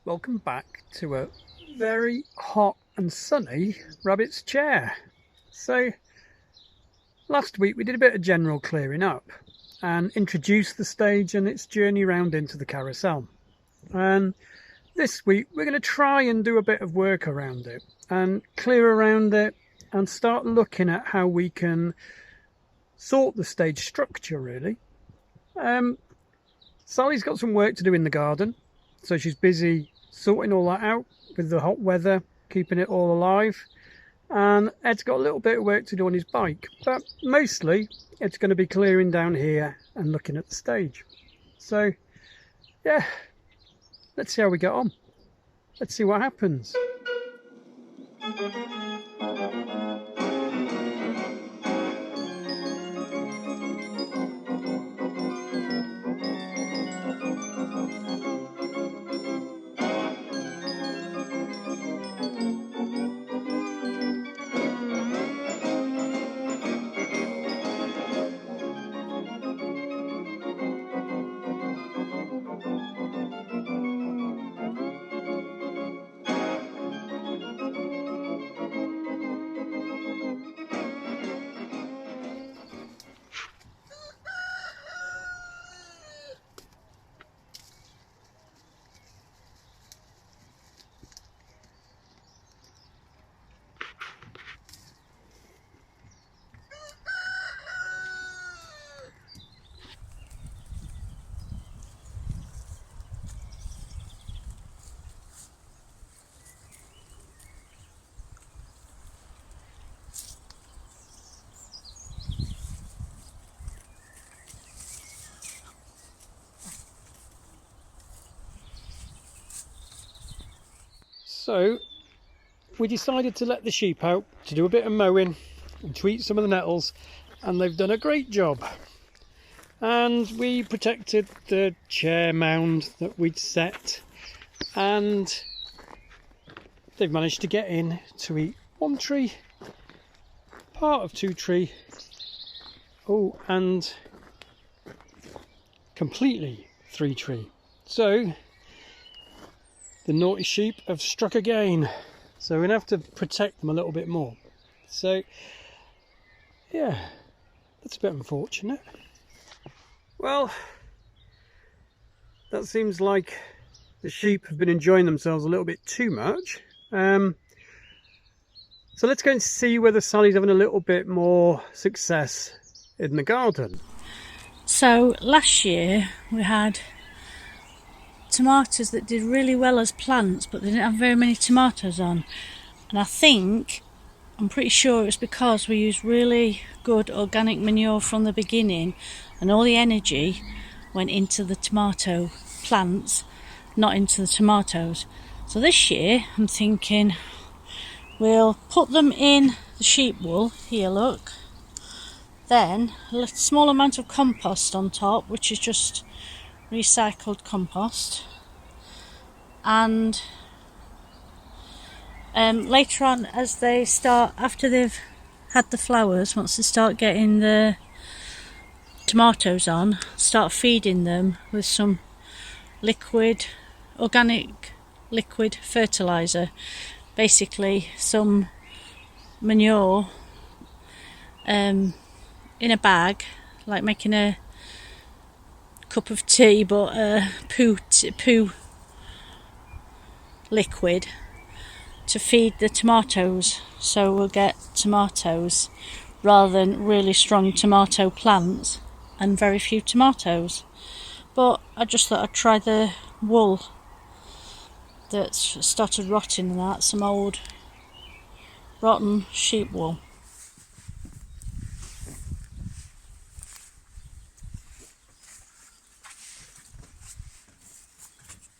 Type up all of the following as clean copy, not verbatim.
Welcome back to a very hot and sunny rabbit's chair. So last week we did a bit of general clearing up and introduced the stage and its journey round into the carousel. And this week we're going to try and do a bit of work around it and clear around it and start looking at how we can sort the stage structure really. Sally's got some work to do in the garden, so she's busy sorting all that out with the hot weather, keeping it all alive. And Ed's got a little bit of work to do on his bike, but mostly it's going to be clearing down here and looking at the stage. So yeah, let's see how we get on. Let's see what happens. So we decided to let the sheep out to do a bit of mowing and tweak some of the nettles, and they've done a great job. And we protected the chair mound that we'd set, and they've managed to get in to eat one tree, part of two tree, and completely three tree. So the naughty sheep have struck again, so we're going to have to protect them a little bit more. So yeah, that's a bit unfortunate. Well, that seems like the sheep have been enjoying themselves a little bit too much. So let's go and see whether Sally's having a little bit more success in the garden. So last year we had tomatoes that did really well as plants, but they didn't have very many tomatoes on, and I'm pretty sure it's because we used really good organic manure from the beginning and all the energy went into the tomato plants, not into the tomatoes. So this year I'm thinking we'll put them in the sheep wool, here look, then a small amount of compost on top, which is just recycled compost, and later on, as they start, after they've had the flowers, once they start getting the tomatoes on, start feeding them with some organic liquid fertilizer, basically some manure in a bag, like making a cup of tea, but poo liquid to feed the tomatoes, so we'll get tomatoes rather than really strong tomato plants and very few tomatoes. But I just thought I'd try the wool that's started rotting, and that some old rotten sheep wool.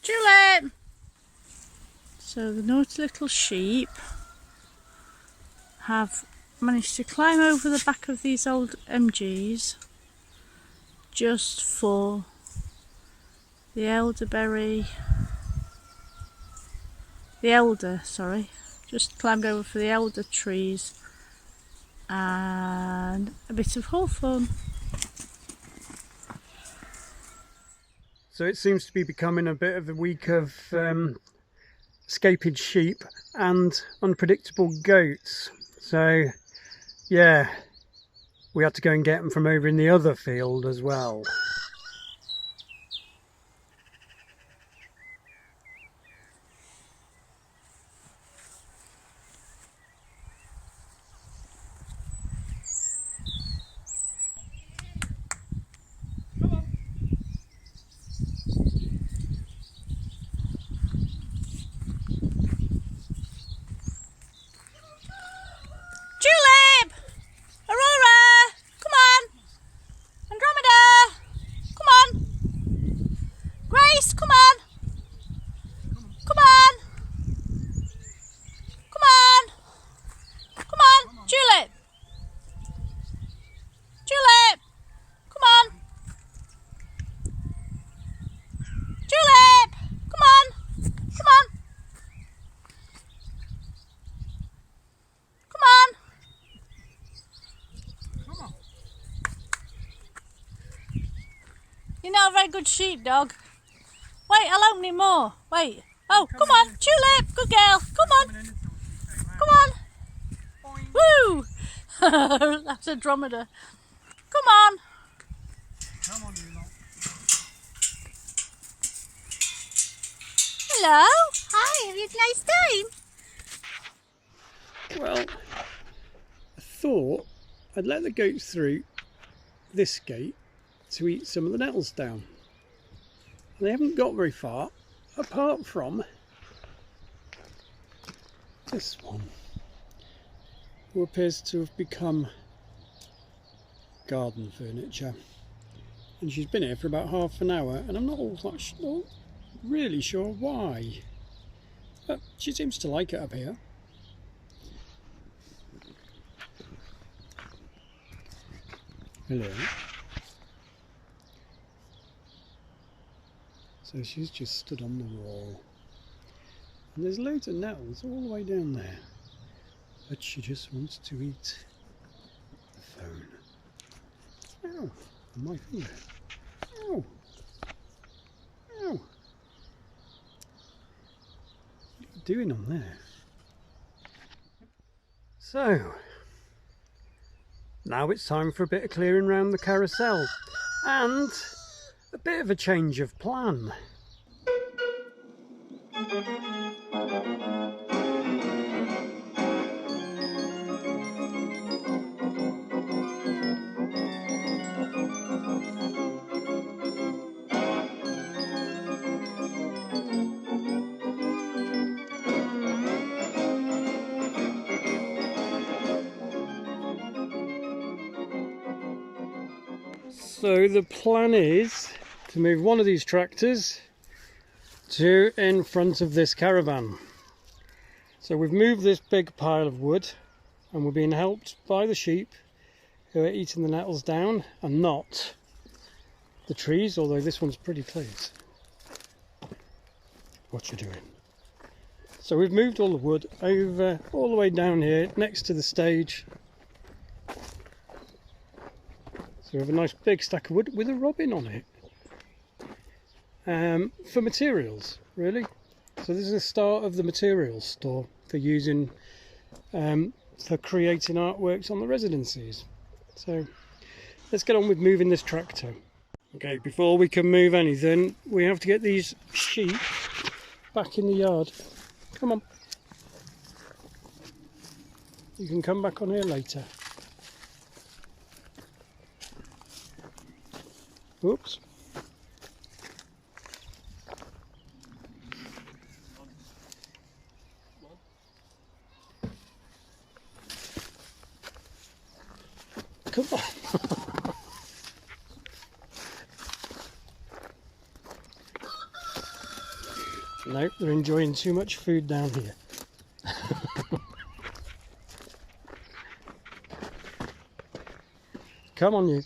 Juliet! So the naughty little sheep have managed to climb over the back of these old MGs just for the elder Just climbed over for the elder trees and a bit of hawthorn. So it seems to be becoming a bit of a week of escaping sheep and unpredictable goats. So yeah, we had to go and get them from over in the other field as well. Julep! Aurora! Come on! Andromeda! Come on! Grace, come on! Come on! Come on! Come on! Julep! Julep! Come on! Julep! Come on! Come on! Come on! You're not a very good sheepdog. Wait, I'll open it more. Wait. Oh, come on, Julep. Good girl. Come on. Come on. Woo! That's a dromedar. Come on. Come on, you lot. Hello. Hi, have you had a nice time? Well, I thought I'd let the goats through this gate to eat some of the nettles down. And they haven't got very far, apart from this one, who appears to have become garden furniture. And she's been here for about half an hour, and I'm not really sure why. But she seems to like it up here. Hello. So she's just stood on the wall. And there's loads of nettles all the way down there. But she just wants to eat the phone. Ow! On my finger. Ow! Ow! What are you doing on there? So, now it's time for a bit of clearing around the carousel. And a bit of a change of plan. So the plan is to move one of these tractors to in front of this caravan. So we've moved this big pile of wood and we're being helped by the sheep who are eating the nettles down and not the trees, although this one's pretty close. What you doing? So we've moved all the wood over all the way down here next to the stage. So we have a nice big stack of wood with a robin on it. For materials, really. So this is the start of the materials store for using, for creating artworks on the residencies. So let's get on with moving this tractor. Okay, before we can move anything, we have to get these sheep back in the yard. Come on. You can come back on here later. Oops. Come on. Nope, they're enjoying too much food down here. Come on, you.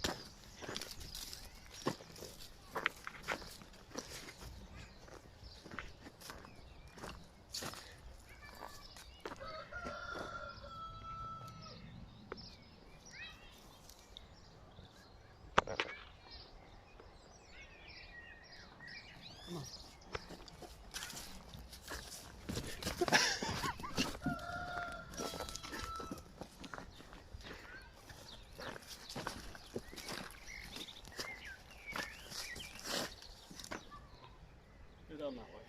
down that way.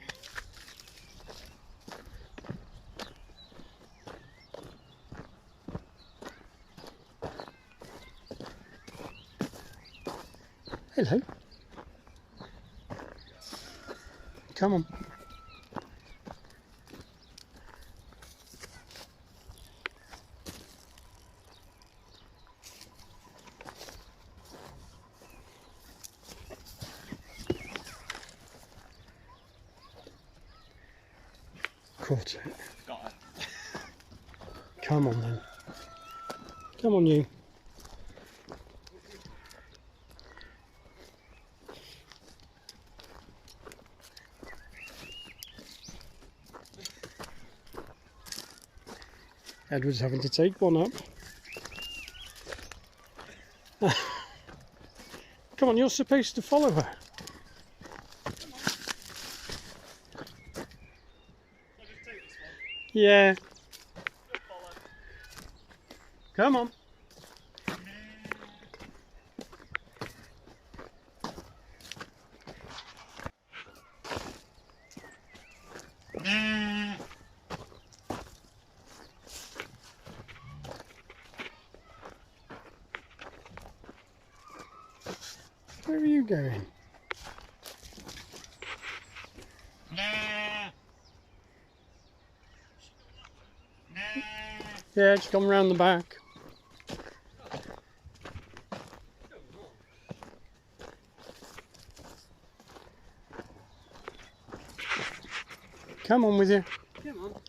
Hello. Come on. Caught it. Got it. Come on then. Come on you. Edward's having to take one up. Come on, you're supposed to follow her. Yeah. Come on. Where are you going? Yeah, just come round the back. Come on with you. Come on. Up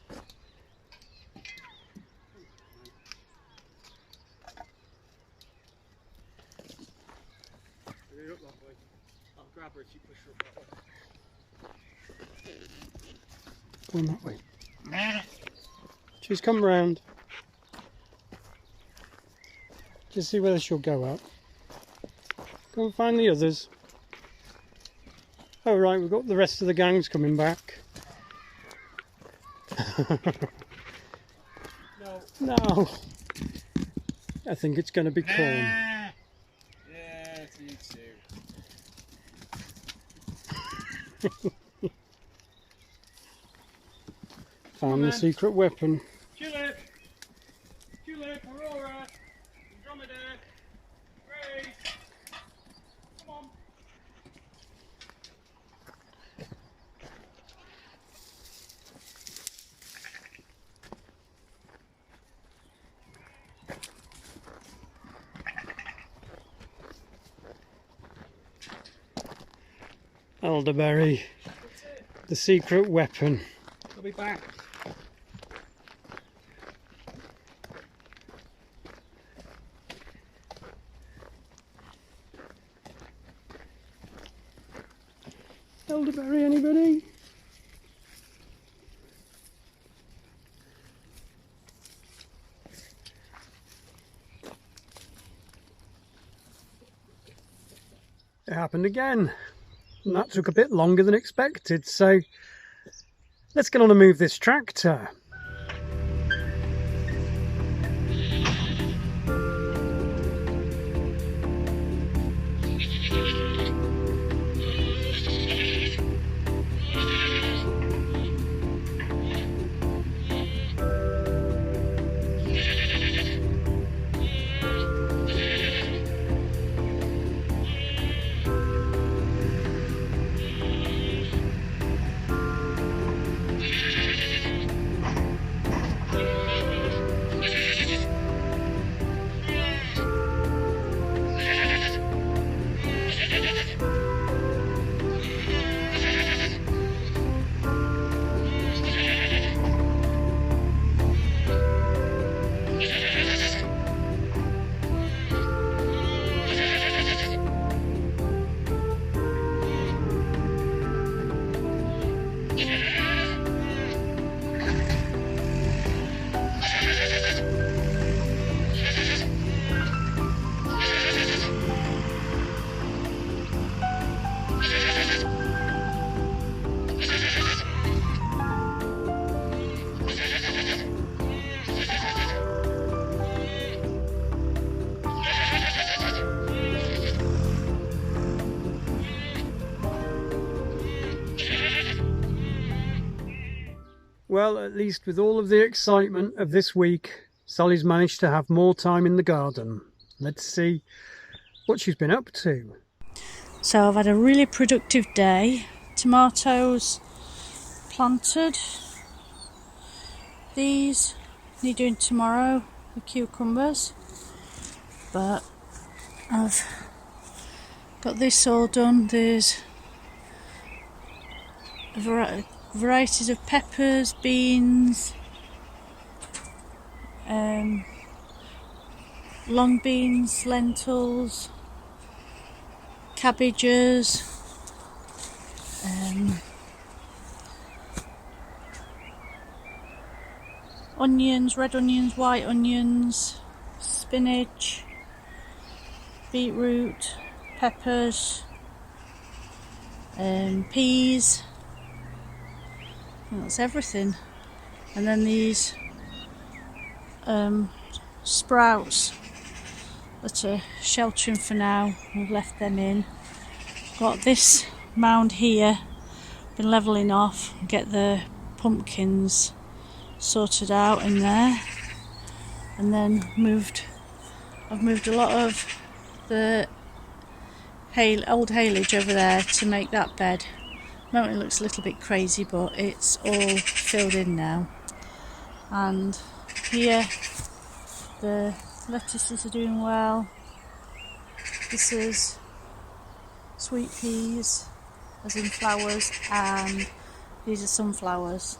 that way. I'll grab her if you push her up that way. Go on that way. She's come round. Just see whether she'll go up. Go and find the others. Oh right, we've got the rest of the gangs coming back. No. I think it's going to be calm. Yeah, me too. Found the secret weapon. Tulip! Tulip, Aurora! Andromeda! Grace! Come on! Elderberry. The secret weapon. I'll be back. Elderberry, anybody? It happened again, and that took a bit longer than expected, so let's get on and move this tractor. Well, at least with all of the excitement of this week, Sally's managed to have more time in the garden. Let's see what she's been up to. So I've had a really productive day. Tomatoes planted. These need doing tomorrow, the cucumbers. But I've got this all done. There's varieties of peppers, beans, long beans, lentils, cabbages, onions, red onions, white onions, spinach, beetroot, peppers, peas. That's everything. And then these sprouts that are sheltering for now. We've left them in. Got this mound here, been levelling off, get the pumpkins sorted out in there, and then I've moved a lot of the old haylage over there to make that bed. At the moment it looks a little bit crazy, but it's all filled in now. And here the lettuces are doing well. This is sweet peas, as in flowers, and these are sunflowers.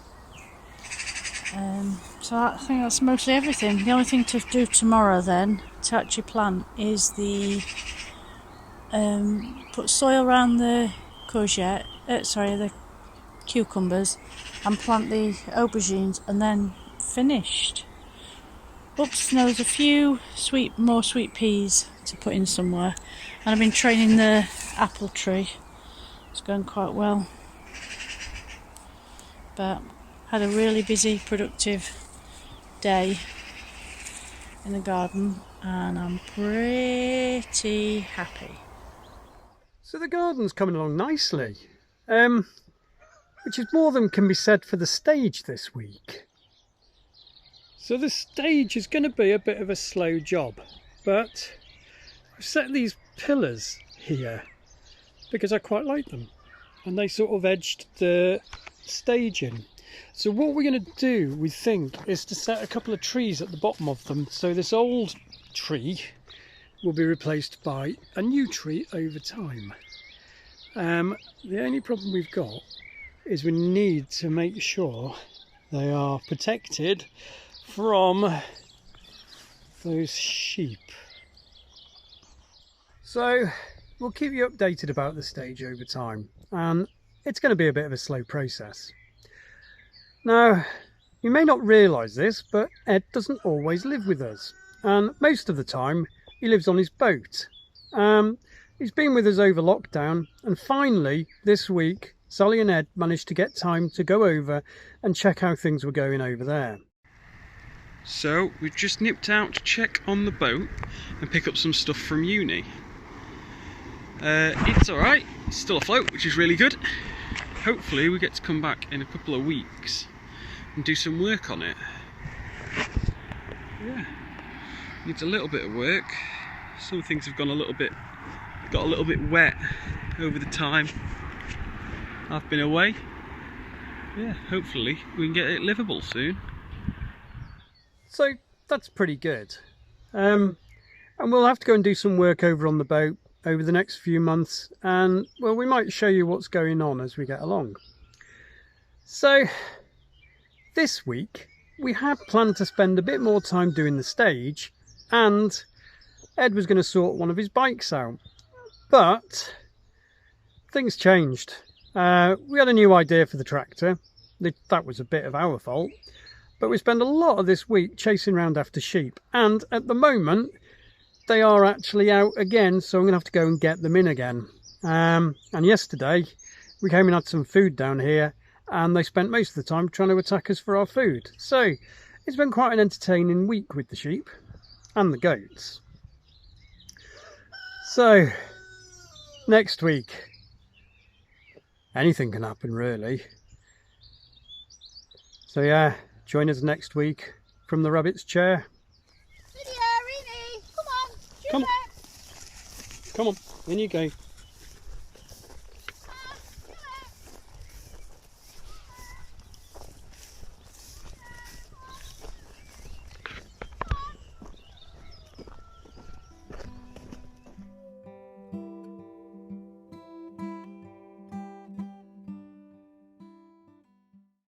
So I think that's mostly everything. The only thing to do tomorrow then, to actually plant, is the put soil around the the cucumbers, and plant the aubergines, and then finished. Oops, and there was a few more sweet peas to put in somewhere, and I've been training the apple tree. It's going quite well, but had a really busy, productive day in the garden, and I'm pretty happy. So the garden's coming along nicely, which is more than can be said for the stage this week. So the stage is going to be a bit of a slow job, but I've set these pillars here because I quite like them, and they sort of edged the stage in. So what we're going to do, we think, is to set a couple of trees at the bottom of them, so this old tree will be replaced by a new tree over time. The only problem we've got is we need to make sure they are protected from those sheep. So we'll keep you updated about the stage over time, and it's going to be a bit of a slow process. Now, you may not realise this, but Ed doesn't always live with us, and most of the time he lives on his boat. He's been with us over lockdown, and finally this week Sally and Ed managed to get time to go over and check how things were going over there. So we've just nipped out to check on the boat and pick up some stuff from uni. It's alright, it's still afloat, which is really good. Hopefully we get to come back in a couple of weeks and do some work on it. Yeah, needs a little bit of work. Some things have got a little bit wet over the time I've been away. Yeah, hopefully we can get it livable soon. So that's pretty good. And we'll have to go and do some work over on the boat over the next few months, and well, we might show you what's going on as we get along. So this week we had planned to spend a bit more time doing the stage, and Ed was going to sort one of his bikes out, but things changed. We had a new idea for the tractor. That was a bit of our fault, but we spent a lot of this week chasing around after sheep, and at the moment they are actually out again, so I'm gonna have to go and get them in again. And yesterday we came and had some food down here, and they spent most of the time trying to attack us for our food. So it's been quite an entertaining week with the sheep and the goats. So next week, anything can happen really. So yeah, join us next week from the rabbit's chair. Lydia, Rini, come on, Come on, in you go.